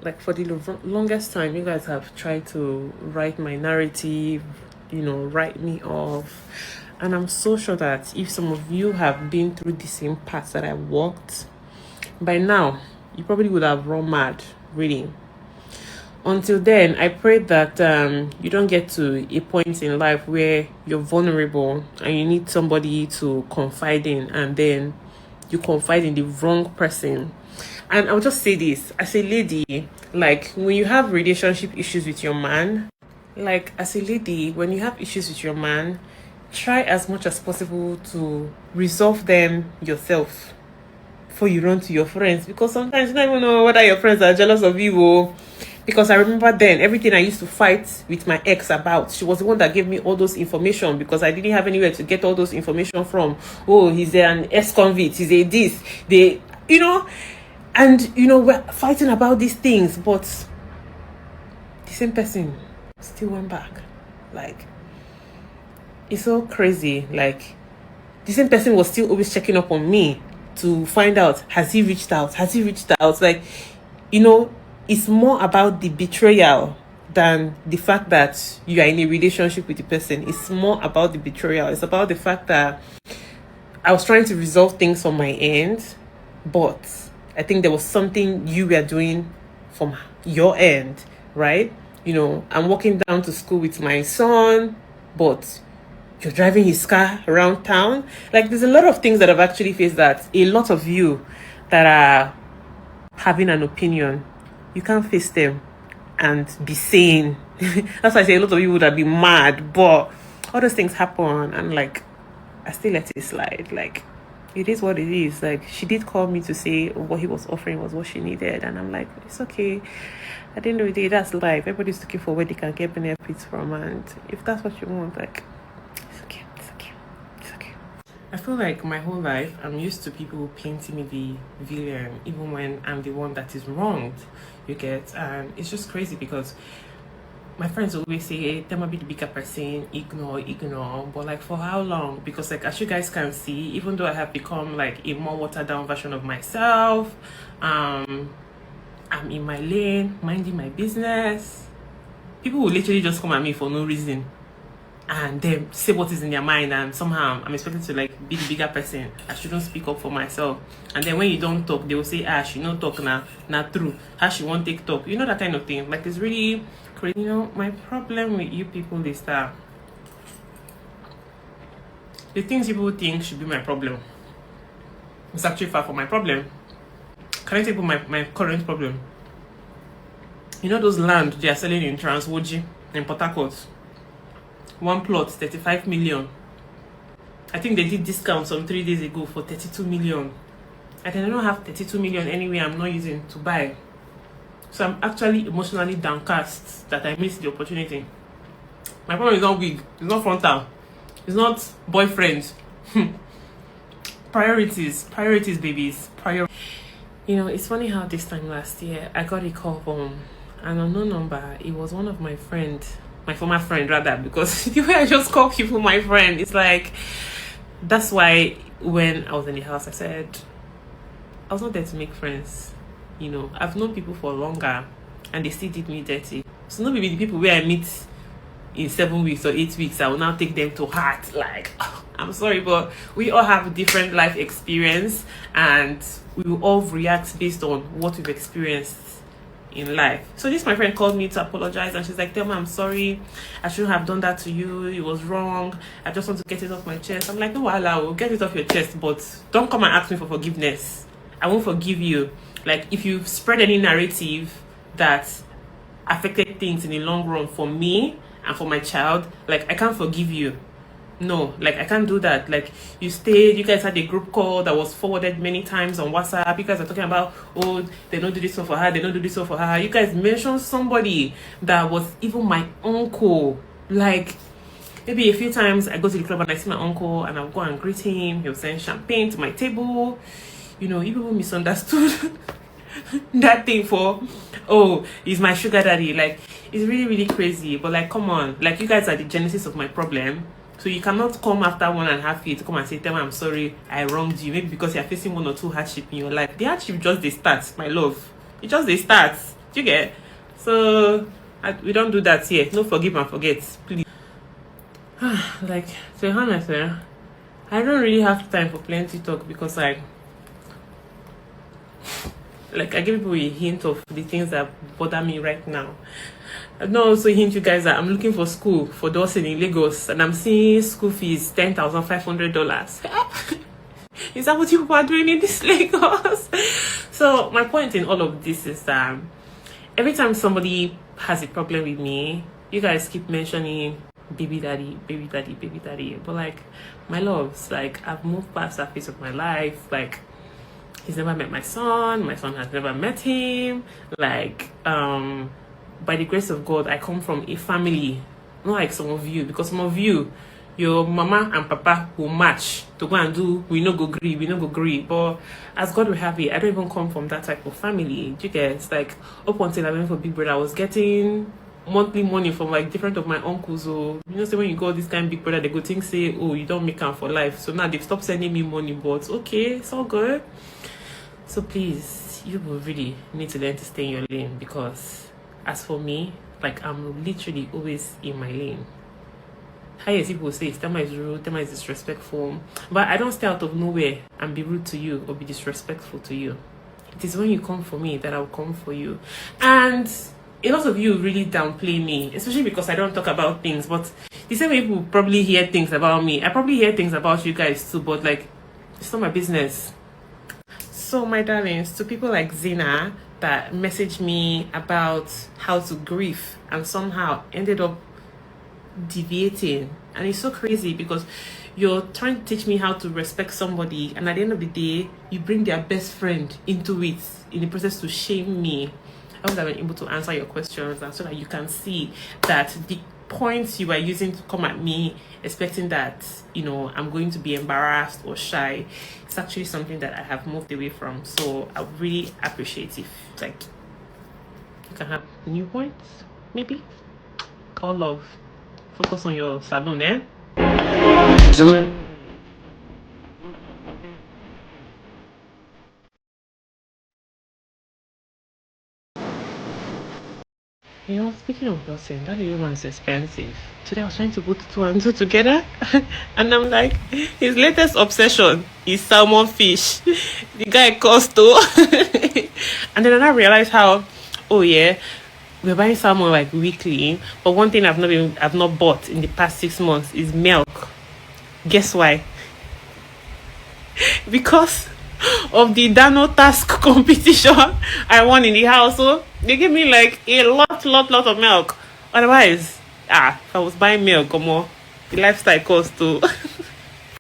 like for the longest time, you guys have tried to write my narrative, write me off. And I'm so sure that if some of you have been through the same path that I walked, by now, you probably would have run mad, really. Until then, I pray that you don't get to a point in life where you're vulnerable and you need somebody to confide in, and then you confide in the wrong person. And I'll just say this, as a lady, like when you have relationship issues with your man, like as a lady, when you have issues with your man, try as much as possible to resolve them yourself before you run to your friends, because sometimes you don't even know whether your friends are jealous of you. Because I remember then, everything I used to fight with my ex about, she was the one that gave me all those information, because I didn't have anywhere to get all those information from. Oh, he's an ex-convict, he's a this, and we're fighting about these things, but the same person still went back. Like, it's so crazy. Like, the same person was still always checking up on me to find out, has he reached out? Like, it's more about the betrayal than the fact that you are in a relationship with the person. It's more about the betrayal. It's about the fact that I was trying to resolve things on my end, but I think there was something you were doing from your end, right? I'm walking down to school with my son, but you're driving his car around town. Like, there's a lot of things that I've actually faced that a lot of you that are having an opinion, you can't face them and be sane. That's why I say a lot of you would have been mad, but all those things happen, and like, I still let it slide. Like, it is what it is. Like, she did call me to say what he was offering was what she needed, and I'm like, it's okay. At the end of the day, that's life. Everybody's looking for where they can get benefits from, and if that's what you want, like, it's okay. I feel like my whole life I'm used to people painting me the villain, even when I'm the one that is wronged. You get, and it's just crazy because my friends always say, hey, Thelma, be the bigger person, ignore. But like, for how long? Because like, as you guys can see, even though I have become like a more watered down version of myself, I'm in my lane, minding my business. People will literally just come at me for no reason and then say what is in their mind, and somehow I'm expected to like be the bigger person. I shouldn't speak up for myself. And then when you don't talk, they will say, she no talk now, not true. How she won't take talk, that kind of thing. Like, it's really crazy. My problem with you people is that the things people think should be my problem, it's actually far from my problem. Can I tell you my current problem? Those land they are selling in Transwoji in Port Harcourt, one plot 35 million. I think they did discount some 3 days ago for 32 million. I don't have 32 million anyway I'm not using to buy. So I'm actually emotionally downcast that I missed the opportunity. My problem is not wig, it's not frontal, it's not boyfriend. Priorities, babies, it's funny how this time last year I got a call from an unknown number. It was one of my friends, my former friend rather, because the way I just call people my friend, it's like, that's why when I was in the house I said I was not there to make friends. I've known people for longer and they still did me dirty. So not maybe the people where I meet in 7 weeks or 8 weeks, I will now take them to heart. Like, I'm sorry, but we all have different life experience and we will all react based on what we've experienced in life. So this my friend called me to apologize, and she's like, Thelma, I'm sorry, I shouldn't have done that to you, it was wrong, I just want to get it off my chest. I'm like, no, I will get it off your chest, but don't come and ask me for forgiveness. I won't forgive you. Like, if you spread any narrative that affected things in the long run for me and for my child, like, I can't forgive you. No, like, I can't do that. Like, you guys had a group call that was forwarded many times on WhatsApp. You guys are talking about, oh, they don't do this one for her, they don't do this one for her. You guys mentioned somebody that was even my uncle. Like, maybe a few times I go to the club and I see my uncle and I'll go and greet him. He'll send champagne to my table. You people misunderstood that thing for, oh, he's my sugar daddy. Like, it's really, really crazy. But like, come on, like, you guys are the genesis of my problem. So you cannot come after 1.5 years to come and say, Thelma, I'm sorry, I wronged you. Maybe because you're facing 1 or 2 hardship in your life. The hardship just they start, my love. It just they start. Do you get? So we don't do that here. No forgive and forget, please. Like, to be honest, I don't really have time for plenty talk because I give people a hint of the things that bother me right now. I don't also hint you guys that I'm looking for school for Dawson in Lagos, and I'm seeing school fees $10,500. Is that what you are doing in this Lagos? So my point in all of this is that every time somebody has a problem with me, you guys keep mentioning baby daddy, baby daddy, baby daddy. But like, my loves, like, I've moved past that phase of my life. Like, he's never met my son has never met him. Like, by the grace of God, I come from a family, not like some of you, because some of you, your mama and papa will match to go and do we no go gree. But as God will have it, I don't even come from that type of family. Do you guys? Like, up until I went for Big Brother, I was getting monthly money from like different of my uncles. So say when you go this kind of Big Brother, they go think say, oh, you don't make them for life. So now they've stopped sending me money, but okay, it's all good. So please, you will really need to learn to stay in your lane, because as for me, like, I'm literally always in my lane. Highest people say Thelma is rude, Thelma is disrespectful, but I don't stay out of nowhere and be rude to you or be disrespectful to you. It is when you come for me that I'll come for you. And a lot of you really downplay me, especially because I don't talk about things. But the same way people probably hear things about me, I probably hear things about you guys too, but like, it's not my business. So my darlings, to people like Zina that messaged me about how to grieve and somehow ended up deviating, and it's so crazy because you're trying to teach me how to respect somebody, and at the end of the day you bring their best friend into it in the process to shame me. I hope that I've been able to answer your questions, and so that you can see that the points you are using to come at me expecting that I'm going to be embarrassed or shy, it's actually something that I have moved away from. So I really appreciate if like you can have new points, maybe, or love. Focus on your salon, eh? Speaking of Dawson, that woman is expensive. Today I was trying to put two and two together, and I'm like, his latest obsession is salmon fish. The guy cost though. And then I realized how, oh yeah, we're buying salmon like weekly, but one thing I've not bought in the past 6 months is milk. Guess why? Because of the Dano task competition I won in the house. So they gave me like a lot of milk. Otherwise, if I was buying milk or more, the lifestyle cost too.